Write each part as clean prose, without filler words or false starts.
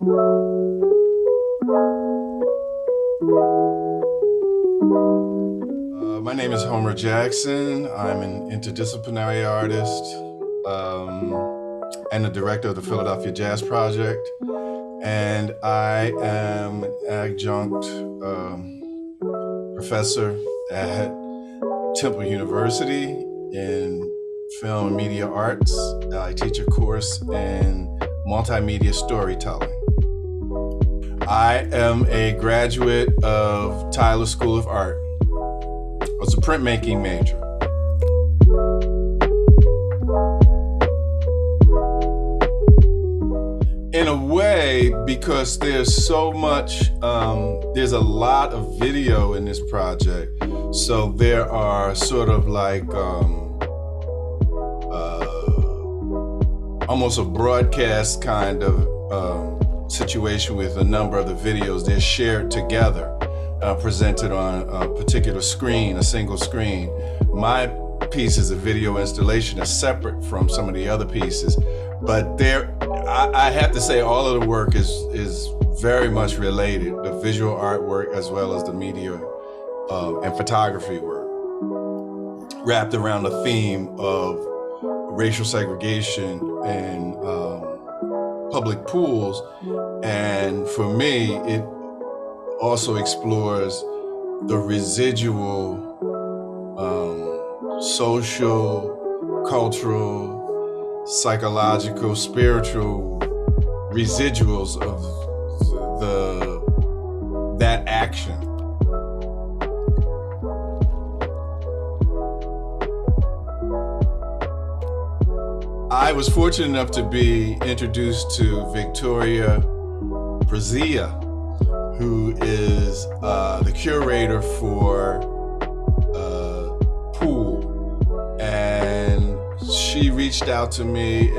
My name is Homer Jackson. I'm an interdisciplinary artist and the director of the Philadelphia Jazz Project. And I am an adjunct professor at Temple University in film and media arts. I teach a course in multimedia storytelling. I am a graduate of Tyler School of Art. I was a printmaking major. In a way, because there's so much, there's a lot of video in this project. So there are sort of like almost a broadcast kind of situation with a number of the videos. They're shared together, presented on a particular screen, a single screen. My piece is a video installation that's separate from some of the other pieces, but I have to say all of the work is very much related, the visual artwork as well as the media and photography work, wrapped around the theme of racial segregation in public pools. And for me, it also explores the residual social, cultural, psychological, spiritual residuals of that action. I was fortunate enough to be introduced to Victoria Brazia, who is the curator for Pool. And she reached out to me,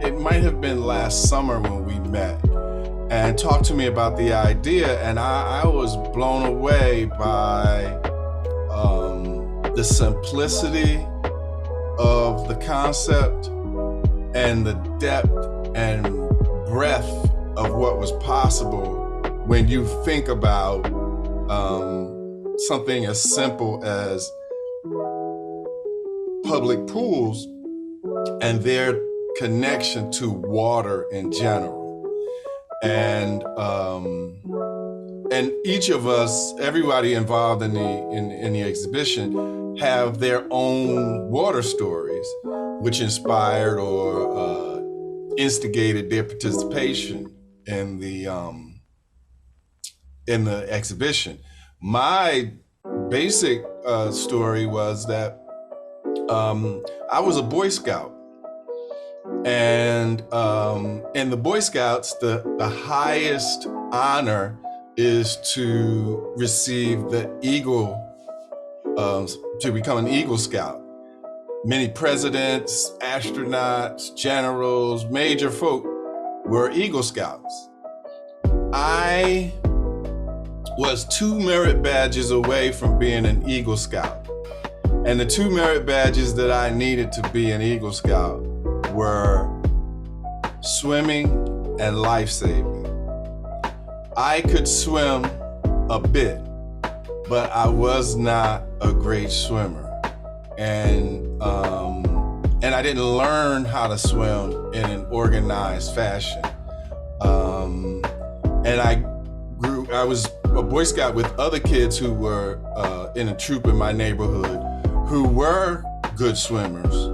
it might have been last summer when we met, and talked to me about the idea. And I was blown away by the simplicity of the concept and the depth and breadth of what was possible when you think about something as simple as public pools and their connection to water in general. And each of us, everybody involved in the exhibition, have their own water stories, which inspired or instigated their participation in the exhibition. My basic story was that I was a Boy Scout, and in the Boy Scouts, the highest honor is to receive the Eagle, to become an Eagle Scout. Many presidents, astronauts, generals, major folk were Eagle Scouts. I was 2 merit badges away from being an Eagle Scout. And the 2 merit badges that I needed to be an Eagle Scout were swimming and life-saving. I could swim a bit, but I was not a great swimmer. And I didn't learn how to swim in an organized fashion. And I was a Boy Scout with other kids who were in a troop in my neighborhood who were good swimmers.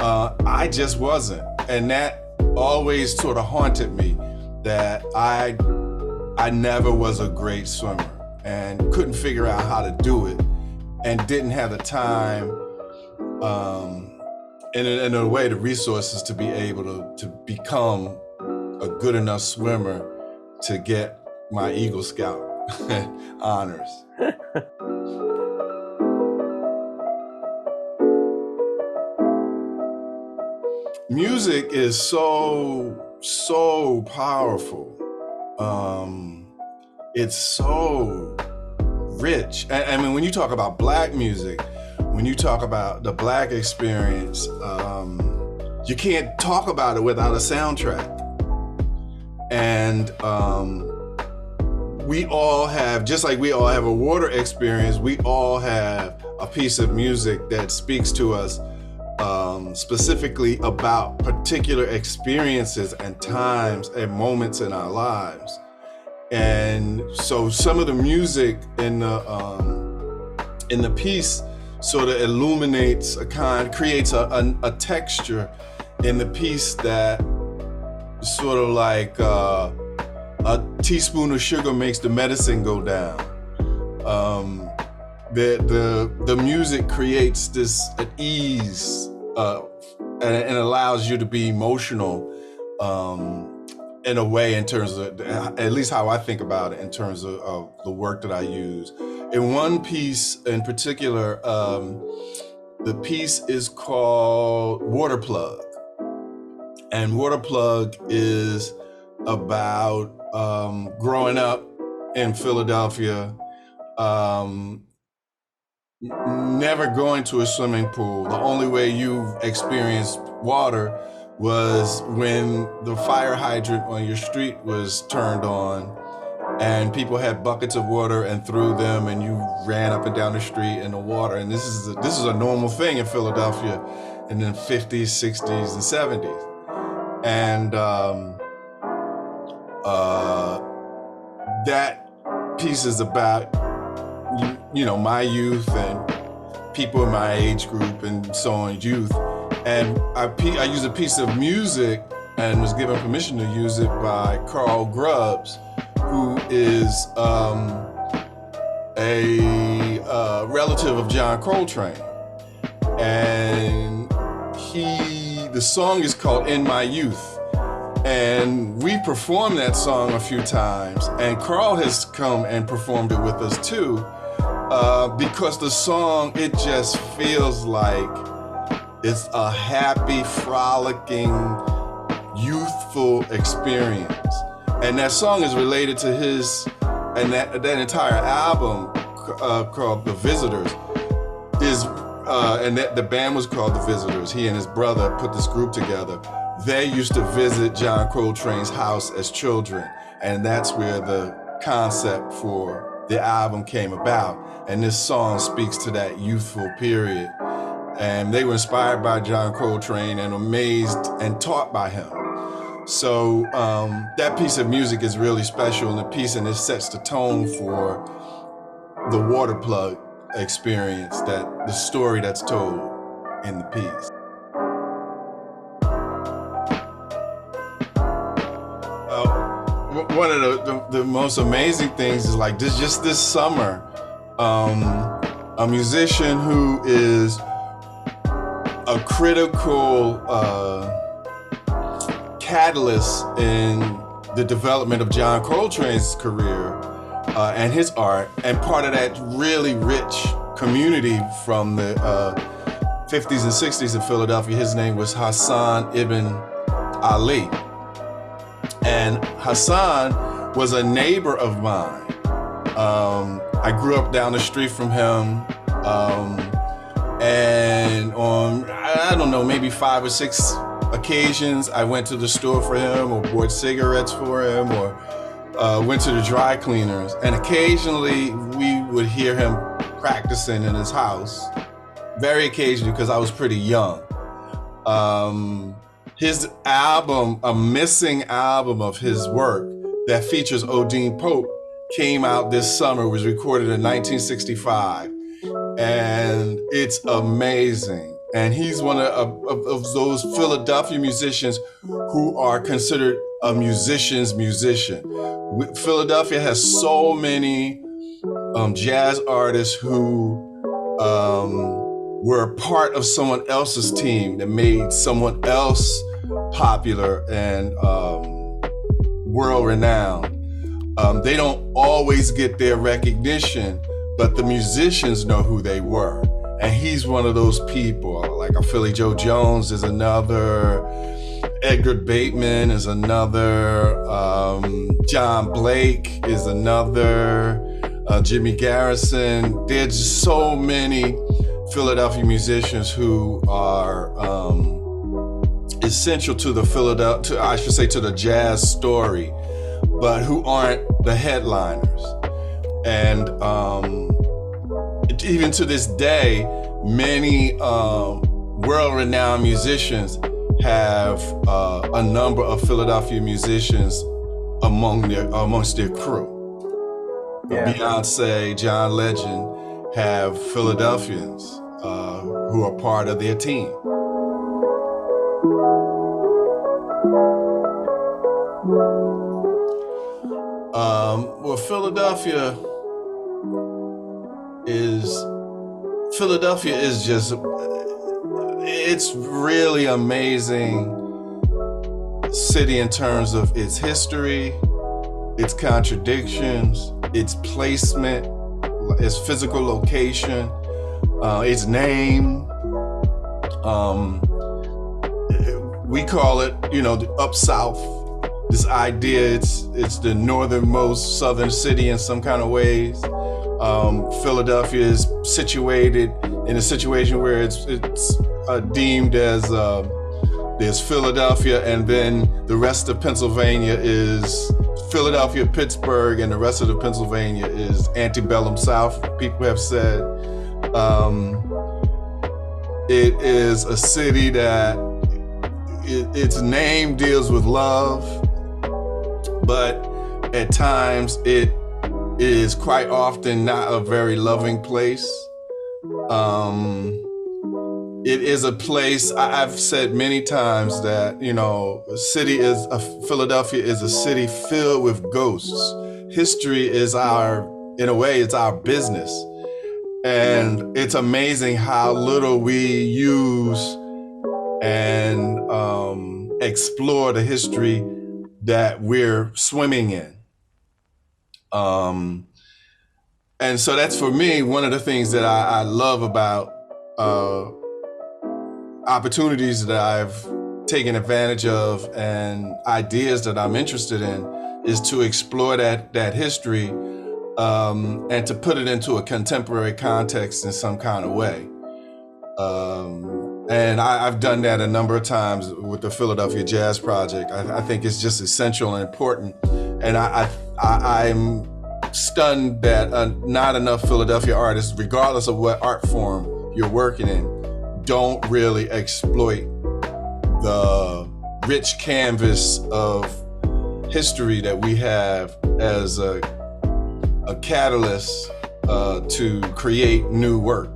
I just wasn't. And that always sort of haunted me, that I never was a great swimmer and couldn't figure out how to do it, and didn't have the time and in a way the resources to be able to become a good enough swimmer to get my Eagle Scout honors. Music is so powerful. It's so rich. I mean, when you talk about Black music, when you talk about the Black experience, you can't talk about it without a soundtrack. And we all have, just like we all have a water experience, we all have a piece of music that speaks to us specifically about particular experiences and times and moments in our lives. And so some of the music in the piece sort of illuminates creates a texture in the piece that sort of like a teaspoon of sugar makes the medicine go down. The music creates this at ease and allows you to be emotional in a way, in terms of, at least how I think about it, in terms of the work that I use. In one piece in particular, the piece is called Water Plug. And Water Plug is about growing up in Philadelphia, never going to a swimming pool. The only way you experienced water was when the fire hydrant on your street was turned on and people had buckets of water and threw them, and you ran up and down the street in the water. And this is a normal thing in Philadelphia in the 50s, 60s, and 70s. And that piece is about, my youth and people in my age group and so on, youth. And I use a piece of music and was given permission to use it by Carl Grubbs, who is a relative of John Coltrane. And the song is called In My Youth. And we performed that song a few times, and Carl has come and performed it with us too, because the song, it just feels like it's a happy, frolicking, youthful experience. And that song is related to his, and that entire album called The Visitors is, and that the band was called The Visitors. He and his brother put this group together. They used to visit John Coltrane's house as children, and that's where the concept for the album came about. And this song speaks to that youthful period. And they were inspired by John Coltrane and amazed and taught by him. So that piece of music is really special in the piece, and it sets the tone for the Water Plug experience, that the story that's told in the piece. One of the most amazing things is like this summer, a musician who is a critical catalyst in the development of John Coltrane's career and his art, and part of that really rich community from the 50s and 60s in Philadelphia. His name was Hassan Ibn Ali. And Hassan was a neighbor of mine. I grew up down the street from him. And on, I don't know, maybe 5 or 6 occasions, I went to the store for him, or bought cigarettes for him, or went to the dry cleaners. And occasionally we would hear him practicing in his house. Very occasionally, because I was pretty young. His album, a missing album of his work that features Odine Pope, came out this summer. It was recorded in 1965. And it's amazing. And he's one of those Philadelphia musicians who are considered a musician's musician. Philadelphia has so many jazz artists who were a part of someone else's team that made someone else popular and world-renowned. They don't always get their recognition, but the musicians know who they were. And he's one of those people. Like a Philly Joe Jones is another, Edgar Bateman is another, John Blake is another, Jimmy Garrison. There's just so many Philadelphia musicians who are essential to the Philadelphia, I should say to the jazz story, but who aren't the headliners. And even to this day, many world-renowned musicians have a number of Philadelphia musicians amongst their crew. Yeah. Beyonce, John Legend have Philadelphians who are part of their team. Well, Philadelphia is just, it's really amazing city in terms of its history, its contradictions, its placement, its physical location, its name. We call it, the up south. This idea, it's the northernmost southern city in some kind of ways. Philadelphia is situated in a situation where it's deemed as there's Philadelphia, and then the rest of Pennsylvania is Philadelphia, Pittsburgh, and the rest of the Pennsylvania is antebellum South. People have said it is a city that its name deals with love, but at times it is quite often not a very loving place. It is a place, I've said many times that, Philadelphia is a city filled with ghosts. History is in a way, it's our business. And it's amazing how little we use and explore the history that we're swimming in. And so that's, for me, one of the things that I love about opportunities that I've taken advantage of and ideas that I'm interested in is to explore that history and to put it into a contemporary context in some kind of way. And I've done that a number of times with the Philadelphia Jazz Project. I think it's just essential and important. And I'm stunned that not enough Philadelphia artists, regardless of what art form you're working in, don't really exploit the rich canvas of history that we have as a catalyst to create new work.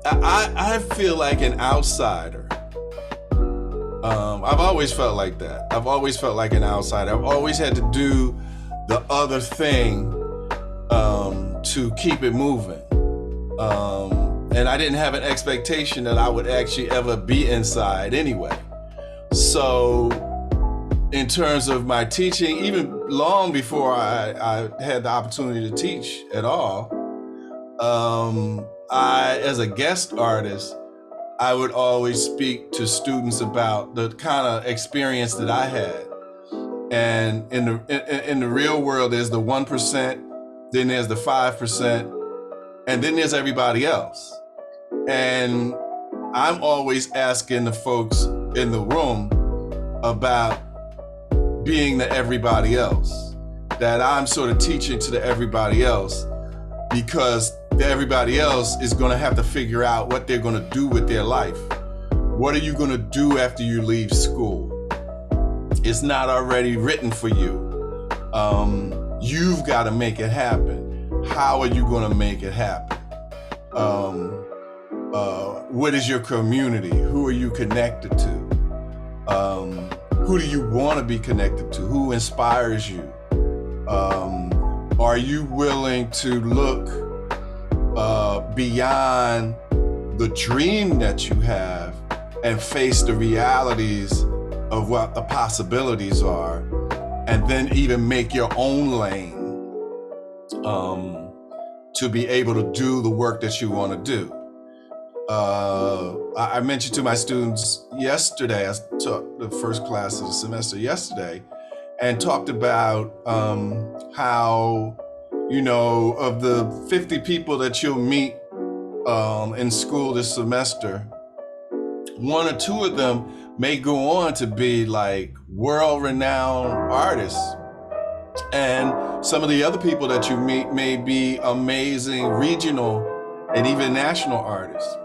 I feel like an outsider. I've always felt like that. I've always felt like an outsider. I've always had to do the other thing to keep it moving. And I didn't have an expectation that I would actually ever be inside anyway. So in terms of my teaching, even long before I had the opportunity to teach at all, as a guest artist, I would always speak to students about the kind of experience that I had. And in the real world, there's the 1%, then there's the 5%, and then there's everybody else. And I'm always asking the folks in the room about being the everybody else, that I'm sort of teaching to the everybody else, because the everybody else is going to have to figure out what they're going to do with their life. What are you going to do after you leave school? It's not already written for you. You've got to make it happen. How are you going to make it happen? What is your community? Who are you connected to? Who do you want to be connected to? Who inspires you? Are you willing to look beyond the dream that you have and face the realities of what the possibilities are, and then even make your own lane to be able to do the work that you want to do? I mentioned to my students yesterday, I taught the first class of the semester yesterday, and talked about how of the 50 people that you'll meet in school this semester, one or two of them may go on to be like world-renowned artists. And some of the other people that you meet may be amazing regional and even national artists.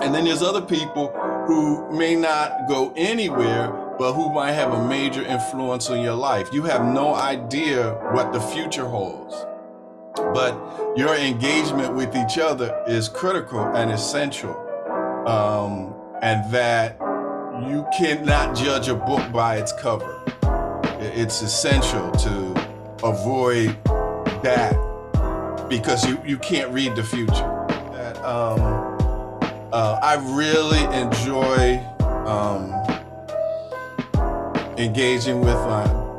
And then there's other people who may not go anywhere, but who might have a major influence on your life. You have no idea what the future holds, but your engagement with each other is critical and essential. And that you cannot judge a book by its cover. It's essential to avoid that because you can't read the future. I really enjoy engaging with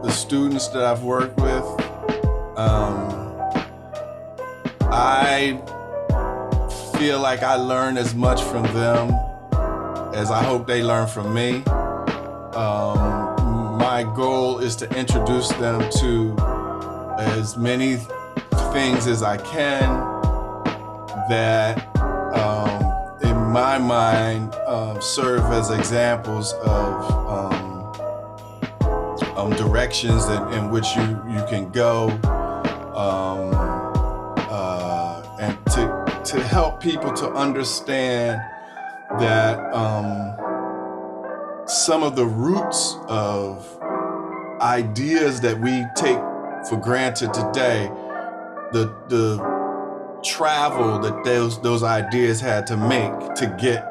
the students that I've worked with. I feel like I learn as much from them as I hope they learn from me. My goal is to introduce them to as many things as I can that in my mind serve as examples of directions in which you can go, and to help people to understand that some of the roots of ideas that we take for granted today, the travel that those ideas had to make to get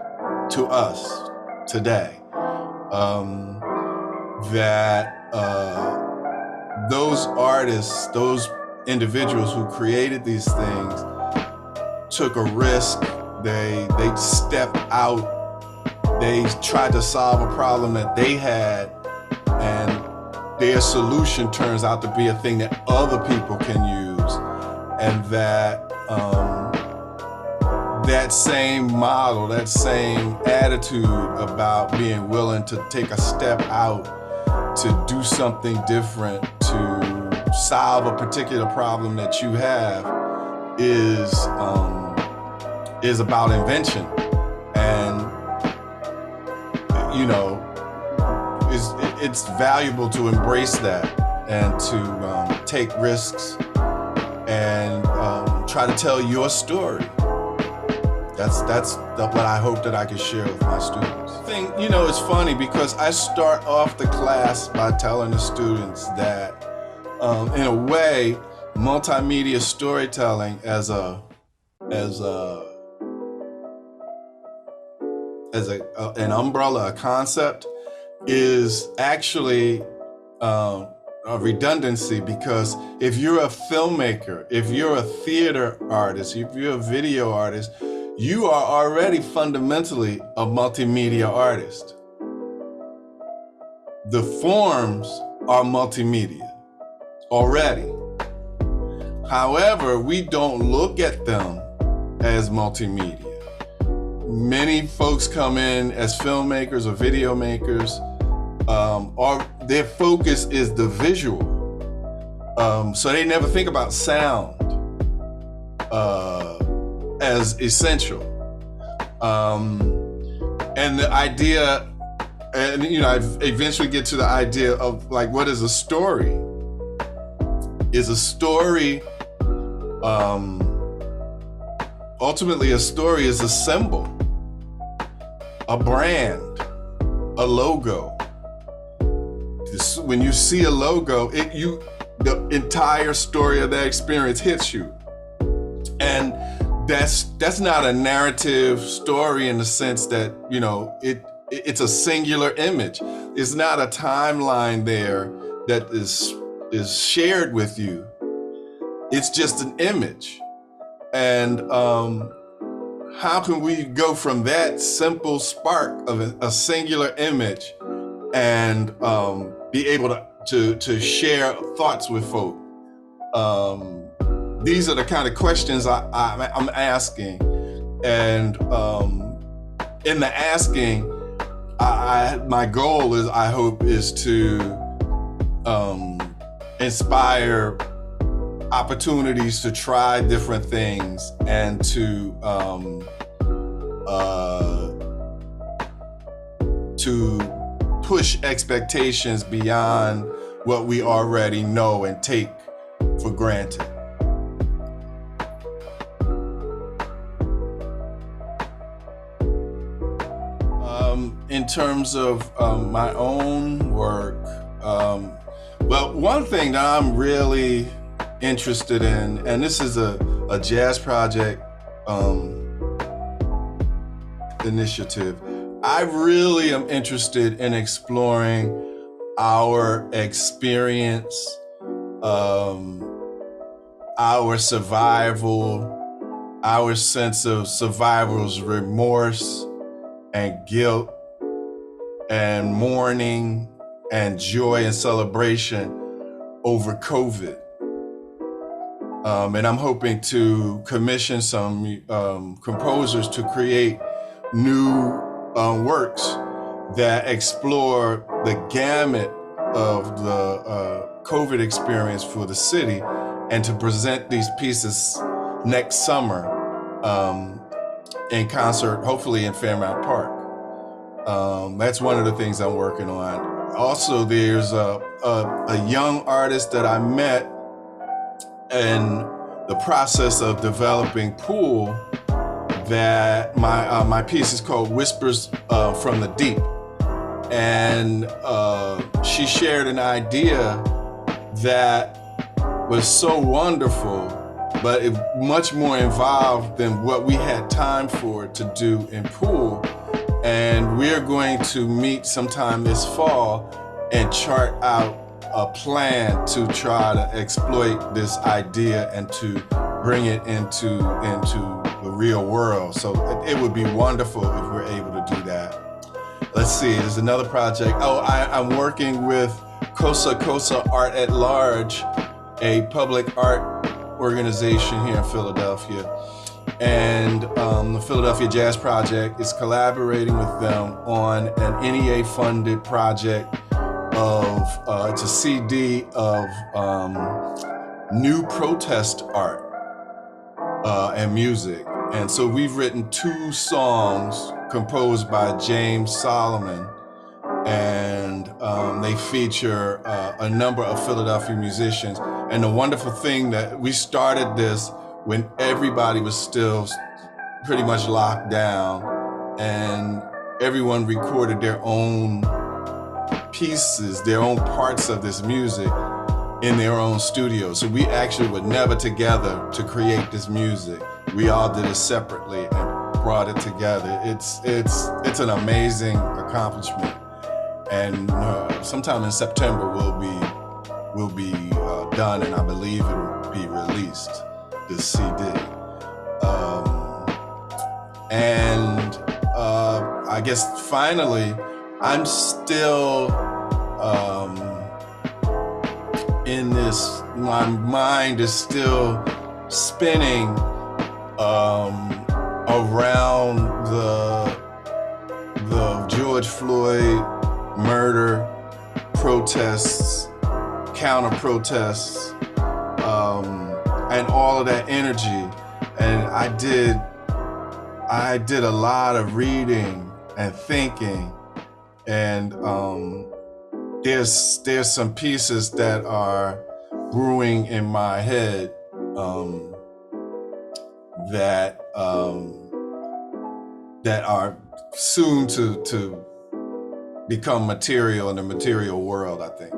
to us today, that those artists, those individuals who created these things took a risk. They stepped out. They tried to solve a problem that they had, and their solution turns out to be a thing that other people can use. And that that same model, that same attitude about being willing to take a step out, to do something different, to solve a particular problem that you have is about invention. And it's valuable to embrace that and to take risks and try to tell your story. That's what I hope that I can share with my students. It's funny because I start off the class by telling the students that, in a way, multimedia storytelling as an umbrella, a concept, is actually a redundancy, because if you're a filmmaker, if you're a theater artist, if you're a video artist, you are already fundamentally a multimedia artist. The forms are multimedia already. However, we don't look at them as multimedia. Many folks come in as filmmakers or video makers, or their focus is the visual. So they never think about sound as essential. And the idea, and I eventually get to the idea of like, what is a story? Is a story, ultimately a story is a symbol, a brand, a logo. When you see a logo, the entire story of that experience hits you. And that's not a narrative story in the sense that, it's a singular image. It's not a timeline there that is shared with you. It's just an image. And how can we go from that simple spark of a singular image and be able to share thoughts with folk? These are the kind of questions I'm asking. And in the asking, my goal is, I hope, is to inspire opportunities to try different things and to push expectations beyond what we already know and take for granted. In terms of my own work, well, one thing that I'm really interested in, and this is a jazz project initiative, I really am interested in exploring our experience, our survival, our sense of survival's remorse and guilt and mourning and joy and celebration over COVID. And I'm hoping to commission some composers to create new works that explore the gamut of the COVID experience for the city, and to present these pieces next summer in concert, hopefully in Fairmount Park. That's one of the things I'm working on. Also, there's a young artist that I met in the process of developing Pool, that my piece is called Whispers from the Deep. And she shared an idea that was so wonderful, but much more involved than what we had time for to do in Pool. And we're going to meet sometime this fall and chart out a plan to try to exploit this idea and to bring it into the real world. So it would be wonderful if we're able to do that. Let's see, there's another project. Oh, I'm working with Cosa Cosa Art at Large, a public art organization here in Philadelphia. And the Philadelphia Jazz Project is collaborating with them on an NEA-funded project of, it's a CD of new protest art and music. And so we've written 2 songs composed by James Solomon, and they feature a number of Philadelphia musicians. And the wonderful thing that we started this when everybody was still pretty much locked down, and everyone recorded their own pieces, their own parts of this music in their own studio. So we actually were never together to create this music. We all did it separately and brought it together. It's an amazing accomplishment. And sometime in September we'll be done, and I believe it will be released, this CD. I guess finally, I'm still in this, my mind is still spinning around the George Floyd murder protests, counter protests, and all of that energy. And I did a lot of reading and thinking, and there's some pieces that are brewing in my head that are soon to become material in the material world, I think.